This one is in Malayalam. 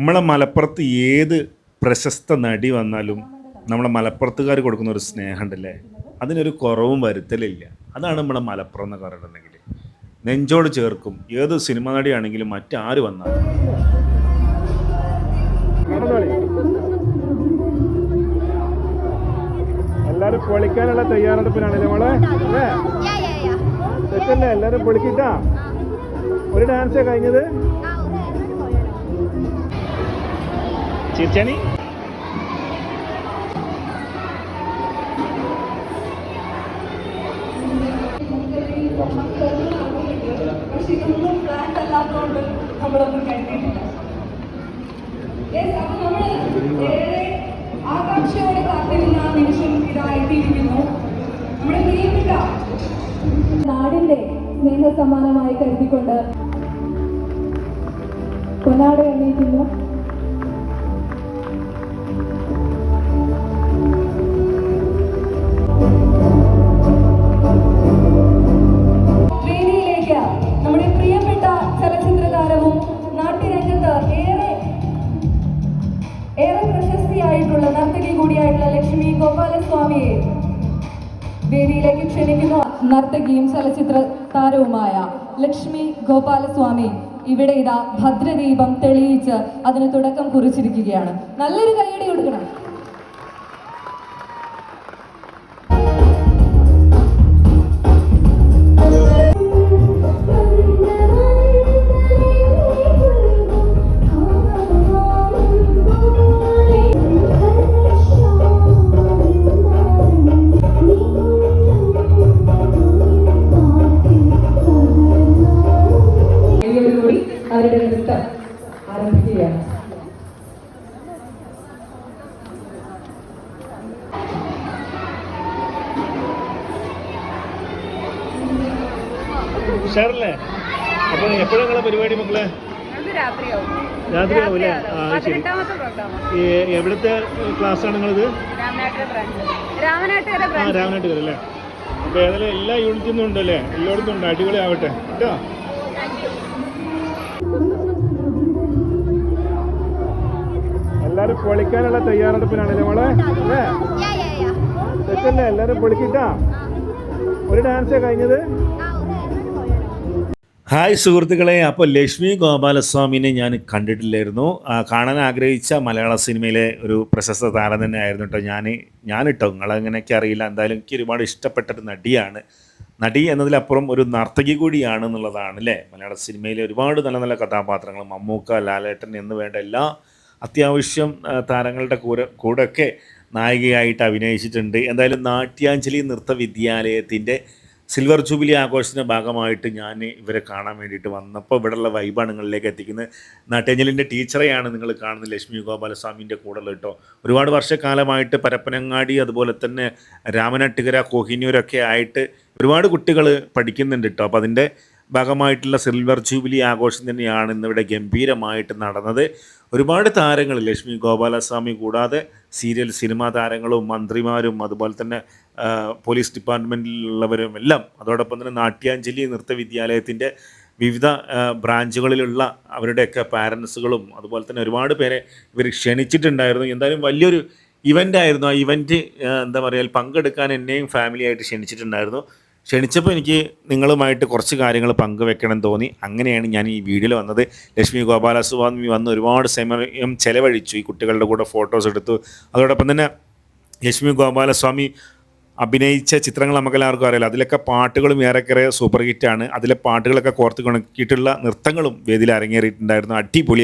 നമ്മളെ മലപ്പുറത്ത് ഏത് പ്രശസ്ത നടി വന്നാലും നമ്മളെ മലപ്പുറത്തുകാർ കൊടുക്കുന്ന ഒരു സ്നേഹമുണ്ടല്ലേ, അതിനൊരു കുറവും വരുത്തലില്ല. അതാണ് നമ്മളെ മലപ്പുറം എന്ന് പറയുന്നുണ്ടെങ്കിൽ നെഞ്ചോട് ചേർക്കും. ഏത് സിനിമ നടിയാണെങ്കിലും മറ്റാര് വന്നാലും. എല്ലാരും പൊളിക്കാനുള്ള തയ്യാറെടുപ്പിലാണ് നമ്മളെ തെറ്റല്ലേ? എല്ലാരും പൊളിക്കിട്ടാ. ഒരു ഡാൻസേ കഴിഞ്ഞത്. ചിരിച്ചാണി ആകാംക്ഷയോടെ കാത്തിരുന്ന നിമിഷം ഇതായിത്തീരുന്നു. നമ്മുടെ പ്രിയപ്പെട്ട നാടിന്റെ സ്നേഹ സമ്മാനമായി കരുതിക്കൊണ്ട് പൊന്നാട എണീക്കുന്നു. വേദിയിലേക്ക് നമ്മുടെ പ്രിയപ്പെട്ട ചലച്ചിത്ര താരവും നാട്യരംഗത്ത് ഏറെ പ്രശസ്തിയായിട്ടുള്ള നർത്തകി കൂടിയായിട്ടുള്ള ലക്ഷ്മി ഗോപാലസ്വാമിയെ വേദിയിലേക്ക് ക്ഷണിക്കുന്നു. നർത്തകിയും ചലച്ചിത്ര താരവുമായ ലക്ഷ്മി ഗോപാലസ്വാമി ഇവിടെ ഇതാ ഭദ്രദീപം തെളിയിച്ച് അതിന് തുടക്കം കുറിച്ചിരിക്കുകയാണ്. നല്ലൊരു കൈയടി കൊടുക്കണം. അവരുടെ നൃത്തം ആരംഭിക്കുകയാണ്. ഉഷാറല്ലേ? അപ്പൊ എപ്പോഴും നിങ്ങളെ പരിപാടി മക്കളെ? രാത്രിയാവും അല്ലേ? ആ ശരി. എവിടുത്തെ ക്ലാസ് ആണ് നിങ്ങളിത്? രാമനാട്ടുകര അല്ലേ? അപ്പൊ ഏതായാലും എല്ലാ യൂണിറ്റിൽ നിന്നും ഉണ്ടല്ലേ? എല്ലായിടത്തും ഉണ്ട്. അടിപൊളി ആവട്ടെ കേട്ടോ. എല്ലാരും പൊളിക്കാനുള്ള തയ്യാറെടുപ്പിലാണ് നമ്മളെ തെറ്റല്ലേ? എല്ലാരും പൊളിക്കിട്ടാ. ഒരു ഡാൻസേ കഴിഞ്ഞത്. ഹായ് സുഹൃത്തുക്കളെ, അപ്പോൾ ലക്ഷ്മി ഗോപാലസ്വാമിനെ ഞാൻ കണ്ടിട്ടില്ലായിരുന്നു. കാണാൻ ആഗ്രഹിച്ച മലയാള സിനിമയിലെ ഒരു പ്രശസ്ത താരം തന്നെ ആയിരുന്നു കേട്ടോ. ഞാനിട്ടോ നിങ്ങളെങ്ങനെയൊക്കെ അറിയില്ല, എന്തായാലും എനിക്ക് ഒരുപാട് ഇഷ്ടപ്പെട്ടൊരു നടിയാണ്. നടി എന്നതിലപ്പുറം ഒരു നർത്തകി കൂടിയാണ് എന്നുള്ളതാണ് അല്ലേ. മലയാള സിനിമയിലെ ഒരുപാട് നല്ല നല്ല കഥാപാത്രങ്ങൾ, മമ്മൂക്ക, ലാലേട്ടൻ എന്ന് വേണ്ട എല്ലാ അത്യാവശ്യം താരങ്ങളുടെ കൂടെയൊക്കെ നായികയായിട്ട് അഭിനയിച്ചിട്ടുണ്ട്. എന്തായാലും നാട്യാഞ്ജലി നൃത്ത വിദ്യാലയത്തിൻ്റെ സിൽവർ ജൂബിലി ആഘോഷത്തിൻ്റെ ഭാഗമായിട്ട് ഞാൻ ഇവരെ കാണാൻ വേണ്ടിയിട്ട് വന്നപ്പോൾ ഇവിടെയുള്ള വൈബാണ് നിങ്ങളിലേക്ക് എത്തിക്കുന്നത്. നാട്യാഞ്ജലിൻ്റെ ടീച്ചറെയാണ് നിങ്ങൾ കാണുന്നത്, ലക്ഷ്മി ഗോപാലസ്വാമിൻ്റെ കൂടെ കേട്ടോ. ഒരുപാട് വർഷക്കാലമായിട്ട് പരപ്പനങ്ങാടി, അതുപോലെ തന്നെ രാമനാട്ടുകര, കോഹിനൂരൊക്കെ ആയിട്ട് ഒരുപാട് കുട്ടികൾ പഠിക്കുന്നുണ്ട് കേട്ടോ. അപ്പോൾ അതിൻ്റെ ഭാഗമായിട്ടുള്ള സിൽവർ ജൂബിലി ആഘോഷം തന്നെയാണ് ഇന്നിവിടെ ഗംഭീരമായിട്ട് നടന്നത്. ഒരുപാട് താരങ്ങൾ, ലക്ഷ്മി ഗോപാലസ്വാമി കൂടാതെ സീരിയൽ സിനിമാ താരങ്ങളും മന്ത്രിമാരും അതുപോലെ തന്നെ പോലീസ് ഡിപ്പാർട്ട്മെൻറ്റിലുള്ളവരും എല്ലാം, അതോടൊപ്പം തന്നെ നാട്യാഞ്ജലി നൃത്ത വിദ്യാലയത്തിൻ്റെ വിവിധ ബ്രാഞ്ചുകളിലുള്ള അവരുടെയൊക്കെ പാരൻസുകളും അതുപോലെ തന്നെ ഒരുപാട് പേരെ ഇവർ ക്ഷണിച്ചിട്ടുണ്ടായിരുന്നു. എന്തായാലും വലിയൊരു ഇവൻ്റായിരുന്നു. ആ ഇവൻറ്റ് എന്താ പറയുക, പങ്കെടുക്കാൻ എന്നെയും ഫാമിലിയായിട്ട് ക്ഷണിച്ചിട്ടുണ്ടായിരുന്നു. ക്ഷണിച്ചപ്പോൾ എനിക്ക് നിങ്ങളുമായിട്ട് കുറച്ച് കാര്യങ്ങൾ പങ്കുവെക്കണം തോന്നി. അങ്ങനെയാണ് ഞാൻ ഈ വീഡിയോയിൽ വന്നത്. ലക്ഷ്മി ഗോപാലസ്വാമി വന്ന് ഒരുപാട് സമയം ചെലവഴിച്ചു, ഈ കുട്ടികളുടെ കൂടെ ഫോട്ടോസ് എടുത്തു. അതോടൊപ്പം തന്നെ ലക്ഷ്മി ഗോപാലസ്വാമി അഭിനയിച്ച ചിത്രങ്ങൾ നമുക്കെല്ലാവർക്കും അറിയാലോ. അതിലൊക്കെ പാട്ടുകളും ഏറെക്കുറെ സൂപ്പർ ഹിറ്റാണ്. അതിലെ പാട്ടുകളൊക്കെ കോർത്ത് കണക്കിയിട്ടുള്ള നൃത്തങ്ങളും വേദിയിൽ അരങ്ങേറിയിട്ടുണ്ടായിരുന്നു. അടിപൊളി